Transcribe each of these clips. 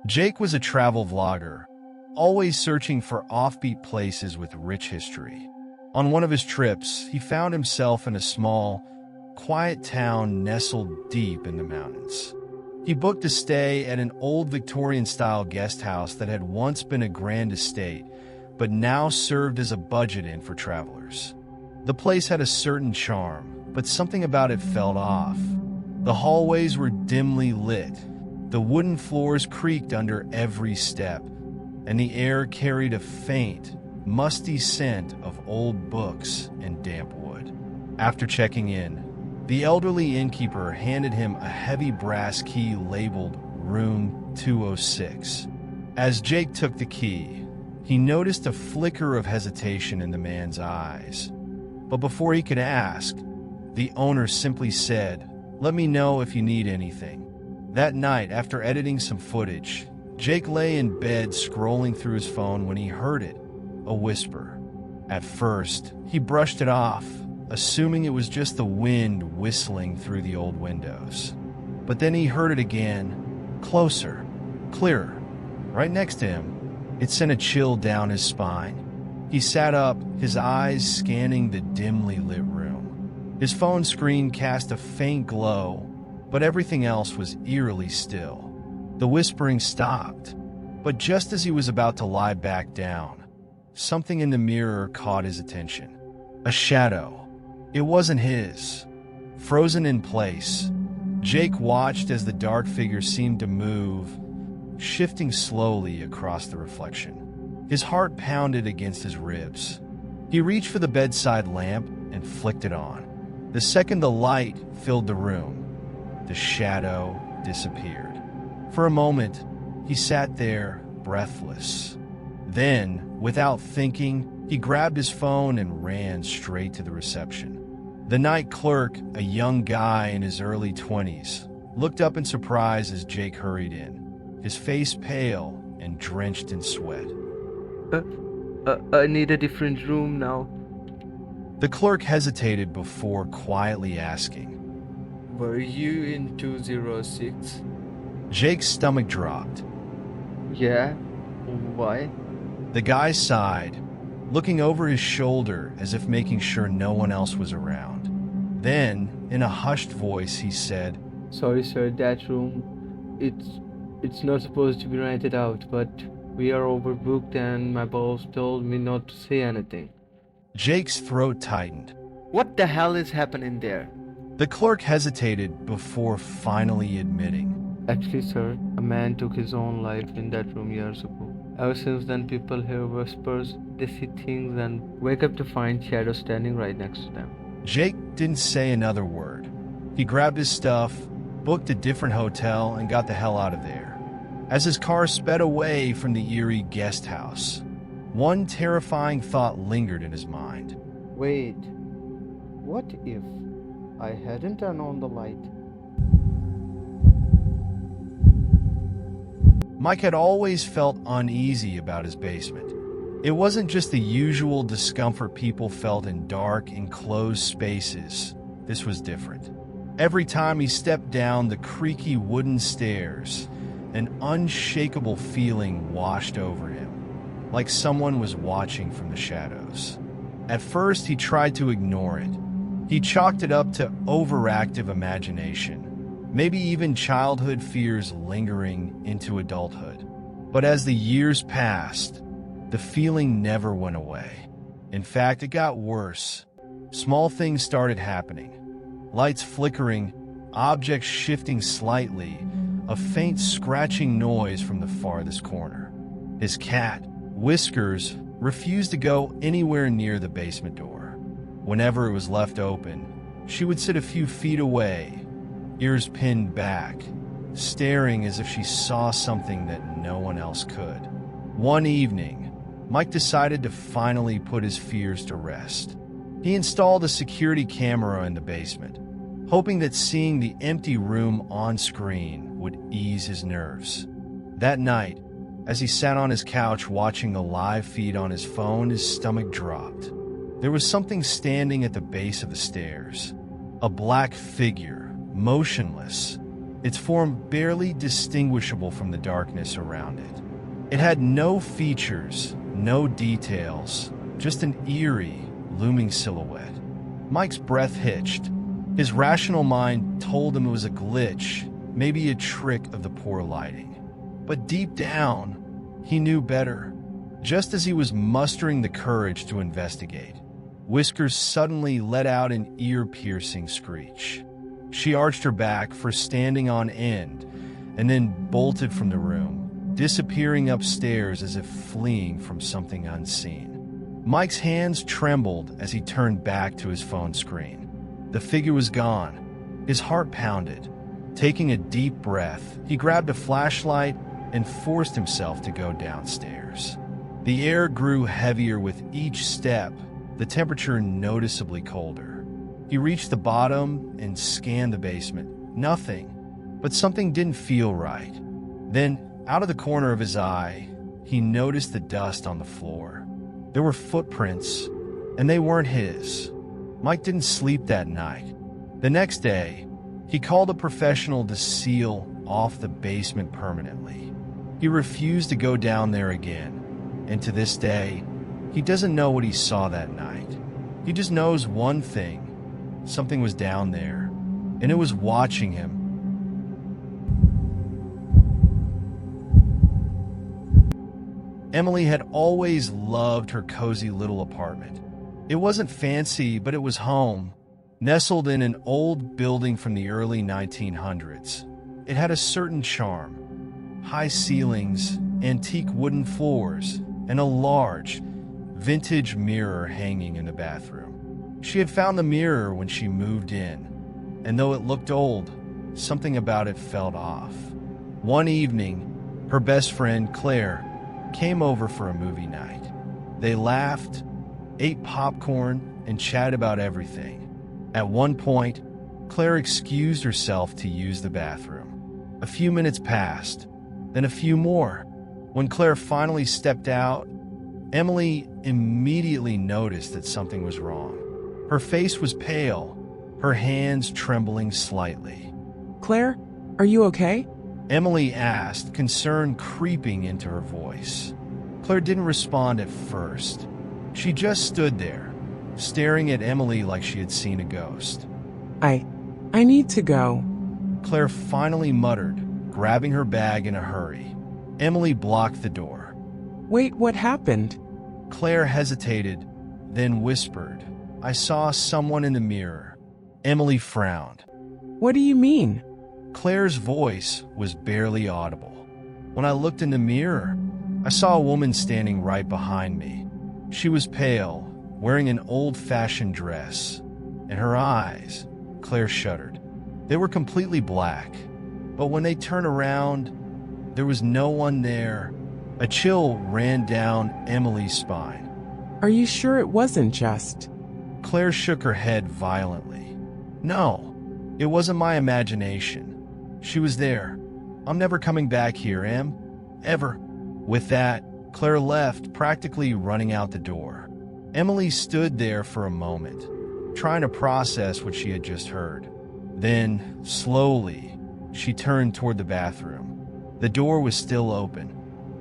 Jake was a travel vlogger, always searching for offbeat places with rich history. On one of his trips, he found himself in a small, quiet town nestled deep in the mountains. He booked a stay at an old Victorian-style guest house that had once been a grand estate, but now served as a budget inn for travelers. The place had a certain charm, but something about it felt off. The hallways were dimly lit, the wooden floors creaked under every step, and the air carried a faint, musty scent of old books and damp wood. After checking in, the elderly innkeeper handed him a heavy brass key labeled Room 206. As Jake took the key, he noticed a flicker of hesitation in the man's eyes. But before he could ask, the owner simply said, "Let me know if you need anything." That night, after editing some footage, Jake lay in bed scrolling through his phone when he heard it, a whisper. At first, he brushed it off, assuming it was just the wind whistling through the old windows. But then he heard it again, closer, clearer, right next to him. It sent a chill down his spine. He sat up, his eyes scanning the dimly lit room. His phone screen cast a faint glow, but everything else was eerily still. The whispering stopped, but just as he was about to lie back down, something in the mirror caught his attention. A shadow. It wasn't his. Frozen in place, Jake watched as the dark figure seemed to move, shifting slowly across the reflection. His heart pounded against his ribs. He reached for the bedside lamp and flicked it on. The second the light filled the room, the shadow disappeared. For a moment, he sat there, breathless. Then, without thinking, he grabbed his phone and ran straight to the reception. The night clerk, a young guy in his early 20s, looked up in surprise as Jake hurried in, his face pale and drenched in sweat. I need a different room now. The clerk hesitated before quietly asking, Were you in 206? Jake's stomach dropped. Yeah? Why? The guy sighed, looking over his shoulder as if making sure no one else was around. Then, in a hushed voice, he said, Sorry sir, that room, it's not supposed to be rented out, but we are overbooked and my boss told me not to say anything. Jake's throat tightened. What the hell is happening there? The clerk hesitated before finally admitting, Actually sir, a man took his own life in that room years ago. Ever since then people hear whispers, they see things and wake up to find shadows standing right next to them. Jake didn't say another word. He grabbed his stuff, booked a different hotel, and got the hell out of there. As his car sped away from the eerie guest house, one terrifying thought lingered in his mind. Wait, what if I hadn't turned on the light? Mike had always felt uneasy about his basement. It wasn't just the usual discomfort people felt in dark, enclosed spaces. This was different. Every time he stepped down the creaky wooden stairs, an unshakable feeling washed over him, like someone was watching from the shadows. At first, he tried to ignore it. He chalked it up to overactive imagination, maybe even childhood fears lingering into adulthood. But as the years passed, the feeling never went away. In fact, it got worse. Small things started happening. Lights flickering, objects shifting slightly, a faint scratching noise from the farthest corner. His cat, Whiskers, refused to go anywhere near the basement door. Whenever it was left open, she would sit a few feet away, ears pinned back, staring as if she saw something that no one else could. One evening, Mike decided to finally put his fears to rest. He installed a security camera in the basement, hoping that seeing the empty room on screen would ease his nerves. That night, as he sat on his couch watching the live feed on his phone, his stomach dropped. There was something standing at the base of the stairs. A black figure, motionless, its form barely distinguishable from the darkness around it. It had no features, no details, just an eerie, looming silhouette. Mike's breath hitched. His rational mind told him it was a glitch, maybe a trick of the poor lighting. But deep down, he knew better. Just as he was mustering the courage to investigate, Whiskers suddenly let out an ear-piercing screech. She arched her back for standing on end and then bolted from the room, disappearing upstairs as if fleeing from something unseen. Mike's hands trembled as he turned back to his phone screen. The figure was gone. His heart pounded. Taking a deep breath, he grabbed a flashlight and forced himself to go downstairs. The air grew heavier with each step, the temperature noticeably colder. He reached the bottom and scanned the basement. Nothing, but something didn't feel right. Then, out of the corner of his eye, he noticed the dust on the floor. There were footprints, and they weren't his. Mike didn't sleep that night. The next day, he called a professional to seal off the basement permanently. He refused to go down there again, and to this day, he doesn't know what he saw that night. He just knows one thing. Something was down there, and it was watching him. Emily had always loved her cozy little apartment. It wasn't fancy, but it was home, nestled in an old building from the early 1900s. It had a certain charm. High ceilings, antique wooden floors, and a large, vintage mirror hanging in the bathroom. She had found the mirror when she moved in, and though it looked old, something about it felt off. One evening, her best friend, Claire, came over for a movie night. They laughed, ate popcorn, and chatted about everything. At one point, Claire excused herself to use the bathroom. A few minutes passed, then a few more. When Claire finally stepped out, Emily immediately noticed that something was wrong. Her face was pale, her hands trembling slightly. Claire, are you okay? Emily asked, concern creeping into her voice. Claire didn't respond at first. She just stood there, staring at Emily like she had seen a ghost. I need to go. Claire finally muttered, grabbing her bag in a hurry. Emily blocked the door. Wait, what happened? Claire hesitated, then whispered, "I saw someone in the mirror." Emily frowned. What do you mean? Claire's voice was barely audible. When I looked in the mirror, I saw a woman standing right behind me. She was pale, wearing an old-fashioned dress, and her eyes, Claire shuddered. They were completely black, but when they turned around, there was no one there. A chill ran down Emily's spine. Are you sure it wasn't just? Claire shook her head violently. No, it wasn't my imagination. She was there. I'm never coming back here, Em. Ever. With that, Claire left, practically running out the door. Emily stood there for a moment, trying to process what she had just heard. Then, slowly, she turned toward the bathroom. The door was still open.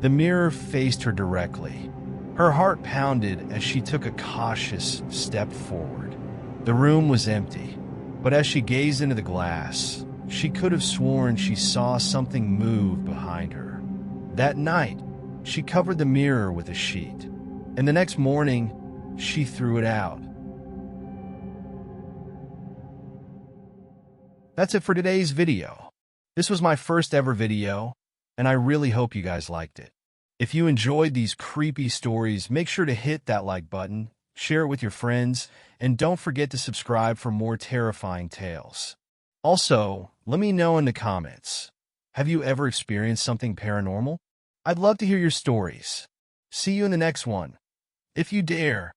The mirror faced her directly. Her heart pounded as she took a cautious step forward. The room was empty, but as she gazed into the glass, she could have sworn she saw something move behind her. That night, she covered the mirror with a sheet, and the next morning, she threw it out. That's it for today's video. This was my first ever video, and I really hope you guys liked it. If you enjoyed these creepy stories, make sure to hit that like button, share it with your friends, and don't forget to subscribe for more terrifying tales. Also, let me know in the comments, have you ever experienced something paranormal? I'd love to hear your stories. See you in the next one. If you dare,